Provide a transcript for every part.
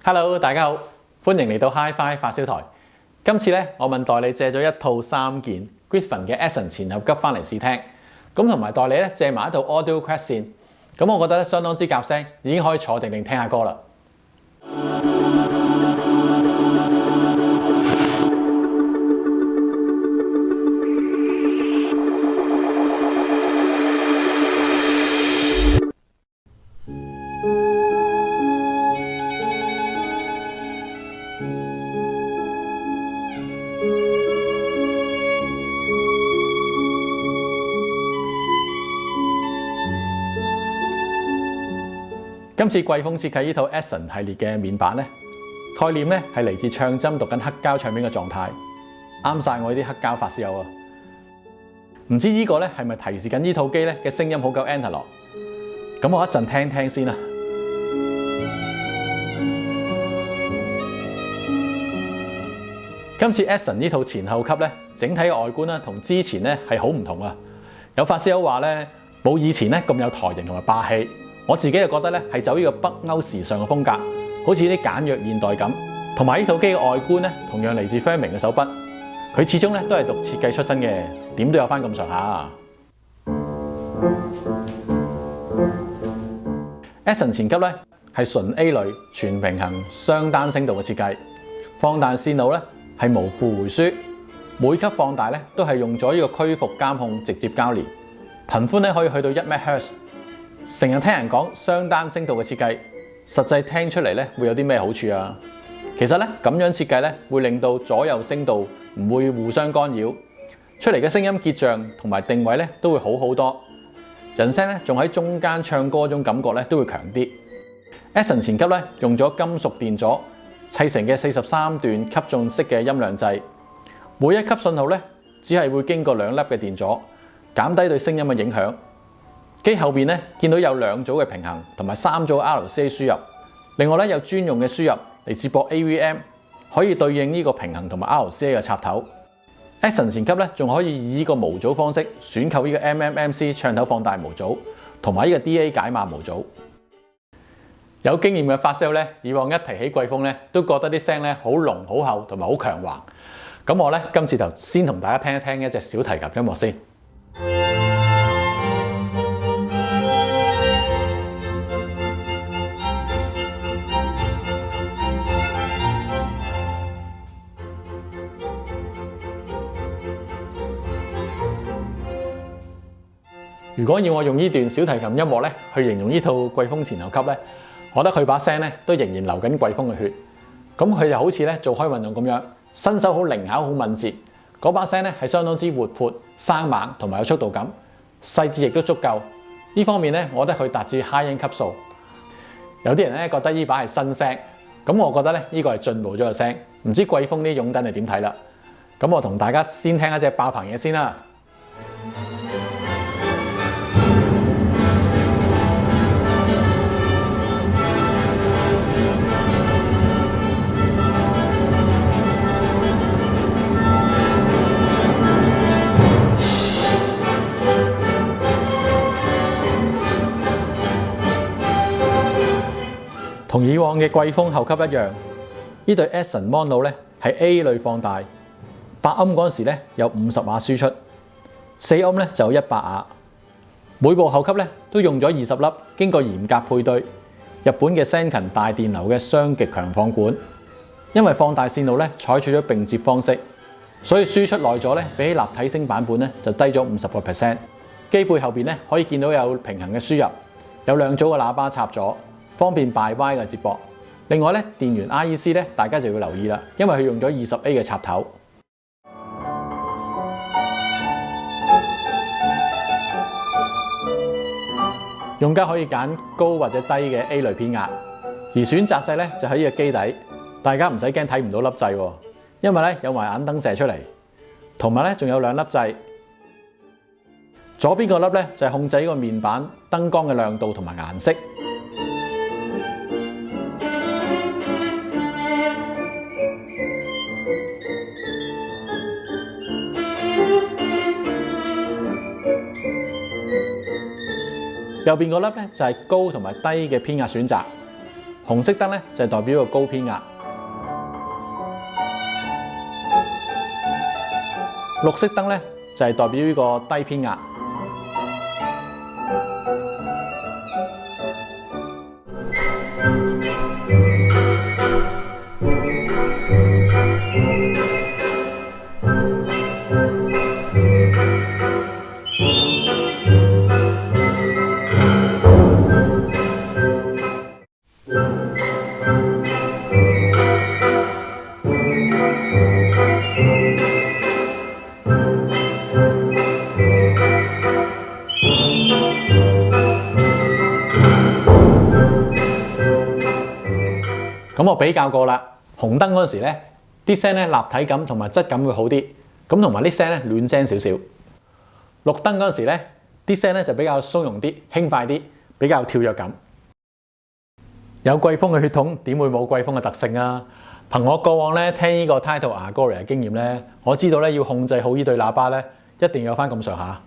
Hello， 大家好，歡迎嚟到 Hi-Fi 發燒台。今次咧，我問代理借咗一套3件 Griffin 嘅 Essence 前後急翻嚟試聽，咁同埋代理咧借埋一套 Audio Quest 線，咁我覺得咧相當之夾聲，已經可以坐定定聽下歌啦。今次貴豐設計呢套 Essence 系列嘅面板咧，概念咧係嚟自唱針讀緊黑膠唱片嘅狀態，啱晒我呢啲黑膠發燒友啊！唔知呢個咧係咪提示緊呢套機咧嘅聲音好夠 analog？ 咁我一陣聽聽先啦。今次 Essence 呢套前後級咧，整體嘅外觀咧同之前咧係好唔同啊！有發燒友話咧冇以前咧咁有台型同埋霸氣。我自己就覺得咧係走呢個北歐時尚嘅風格，好似啲簡約現代感。同埋呢套機嘅外觀咧，同樣嚟自 Furmin 嘅手筆，佢始終咧都係讀設計出身嘅，點都有翻咁上下。Essence 前級咧係純 A 類全平衡雙單聲道嘅設計，放大線路咧係無負回輸，每級放大咧都係用咗呢個區幅監控直接交連，頻寬咧可以去到1 MHz。成日聽人講雙單聲道嘅設計，實際聽出嚟咧會有啲咩好處啊？其實咧咁樣設計咧會令到左右聲道唔會互相干擾，出嚟嘅聲音結像同埋定位咧都會好好多。人聲咧仲喺中間唱歌嗰種感覺咧都會強啲。Essence 前級咧用咗金屬電阻砌成嘅43段級進式嘅音量掣，每一級信號咧只係會經過2粒嘅電阻，減低對聲音嘅影響。機後邊咧見到有2組嘅平衡同埋3組 RCA 輸入，另外咧有專用嘅輸入嚟接駁 AVM， 可以對應呢個平衡同埋 RCA 嘅插頭。Essence 前級咧仲可以以呢個模組方式選購呢個 MMMC 唱頭放大模組同埋呢個 DA 解碼模組。有經驗嘅發燒咧，以往一提起貴豐咧，都覺得啲聲咧好濃好厚同埋好強橫。咁我咧今次就先同大家聽一聽一隻小提琴音樂先。如果要我用呢段小提琴音樂咧去形容呢套貴豐前後級咧，我覺得佢把聲咧都仍然流緊貴豐嘅血。咁佢就好似咧做開運動咁樣，身手好靈巧、好敏捷。嗰把聲咧係相當之活潑、生猛同埋有速度感，細緻亦都足夠。呢方面咧，我覺得佢達至 high end 級數。有啲人咧覺得呢把係新聲，咁我覺得咧呢個係進步咗嘅聲。唔知貴豐啲擁躉係點睇啦？咁我同大家先聽一隻爆棚嘢先啦。同以往嘅貴豐後級一樣，呢對 Essence Mono 咧係 A 類放大，8ohms嗰陣時咧有50瓦輸出，4 ohms咧就有100瓦。每部後級咧都用咗20粒經過嚴格配對日本嘅 Sanken 大電流嘅雙極強放管。因為放大線路咧採取咗並接方式，所以輸出耐咗咧比起立體聲版本咧就低咗50%。機背後邊咧可以見到有平衡嘅輸入，有2組嘅喇叭插咗，方便 by-wire 嘅接駁。另外咧，電源 IEC 咧，大家就要留意啦，因為佢用咗20A 嘅插頭。用家可以揀高或者低嘅 A 類偏壓，而選擇掣咧就喺呢個機底，大家唔使驚睇唔到粒掣喎，因為咧有埋眼燈射出嚟，同埋咧仲有2粒掣。左邊個粒咧就係控制呢個面板燈光嘅亮度同埋顏色。右邊嗰粒咧就係高同埋低嘅偏壓選擇，紅色燈咧就係代表個高偏壓，綠色燈咧就係代表呢個低偏壓。咁我比較過啦，紅燈嗰陣時咧，啲聲咧立體感同埋質感會好啲，咁同埋啲聲咧暖聲少少。綠燈嗰陣時咧，啲聲咧就比較鬆容啲、輕快啲，比較跳躍感。有季風嘅血統點會冇季風嘅特性啊？憑我過往咧聽呢個 Taito Agori 嘅經驗咧，我知道咧要控制好呢對喇叭咧，一定要有翻咁上下。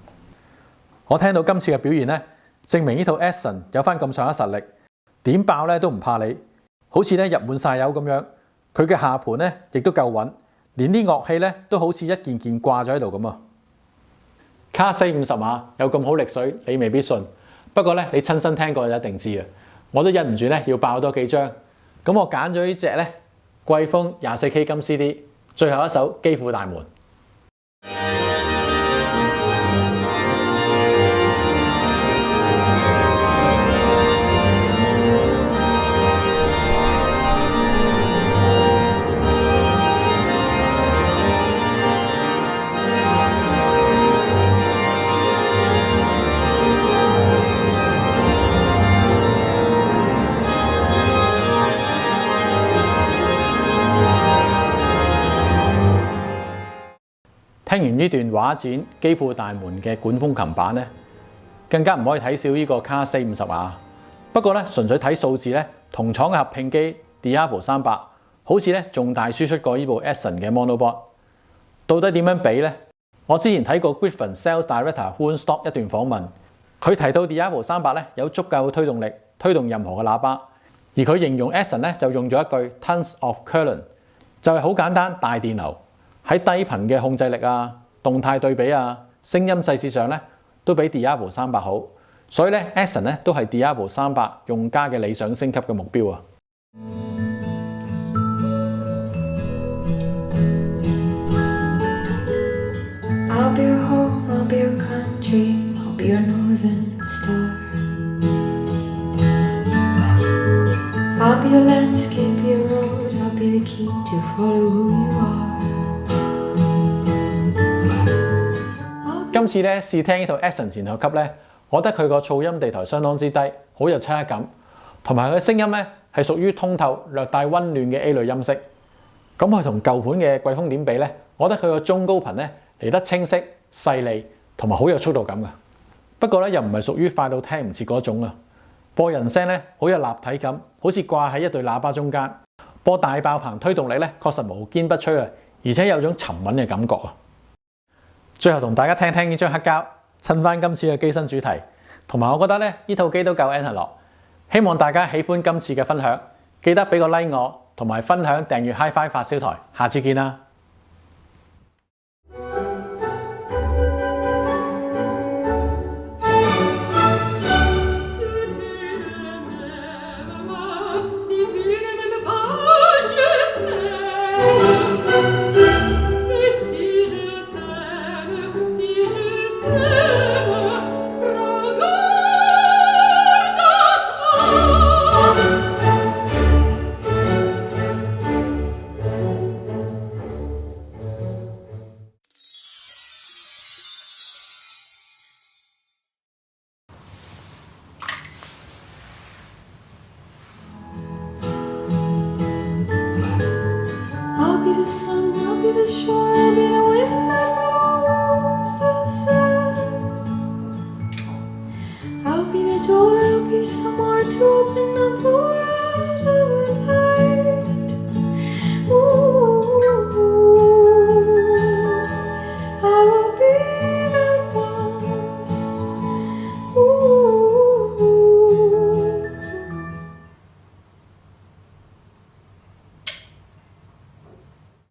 我聽到今次嘅表現咧，證明呢套 Essence 有翻咁上下實力，點爆咧都唔怕你。好似咧入滿晒油咁樣，佢嘅下盤咧亦都夠穩，連啲樂器咧都好似一件件掛咗喺度咁啊！卡450碼有咁好力水，你未必信。不過咧，你親身聽過就一定知啊！我都忍唔住咧要爆多幾張。咁我揀咗呢隻咧季風24K 金 CD， 最後一首基輔大門。聽完呢段畫展基輔大門嘅管風琴版咧，更加唔可以睇少呢個卡450碼。不過咧，純粹睇數字咧，同廠嘅合併機 Diabo 300好似咧仲大輸出過呢部 Essence 嘅 Monoboard。到底點樣比咧？我之前睇過 Griffin Sales Director Woodstock 一段訪問，佢提到 Diabo 300咧有足夠嘅推動力推動任何嘅喇叭，而佢形容 Essence 咧就用咗一句 tons of current， 就係好簡單大電流。喺低頻嘅控制力啊、動態對比啊、聲音細節上咧，都比 Diabo 300好，所以咧 Essence 咧都係 Diabo 300用家嘅理想升級嘅目標啊！今次咧試聽呢套 Essence 前後級咧，我覺得佢個噪音地台相當之低，好有漆黑感，同埋佢嘅聲音咧係屬於通透、略帶溫暖嘅 A 類音色。咁佢同舊款嘅季風點比咧？我覺得佢個中高頻咧嚟得清晰、細膩，同埋好有速度感嘅。不過咧又唔係屬於快到聽唔切嗰種啊。播人聲咧好有立體感，好似掛喺一對喇叭中間。播大爆棚推動力咧確實無堅不摧啊，而且有種沉穩嘅感覺啊。最後同大家聽聽呢張黑膠，襯翻今次嘅機身主題，同埋我覺得咧呢套機都夠 analog。希望大家喜歡今次嘅分享，記得俾個 like 我，同埋分享訂閱 Hi-Fi 發燒台，下次見啦！I'll be the sun, I'll be the shore.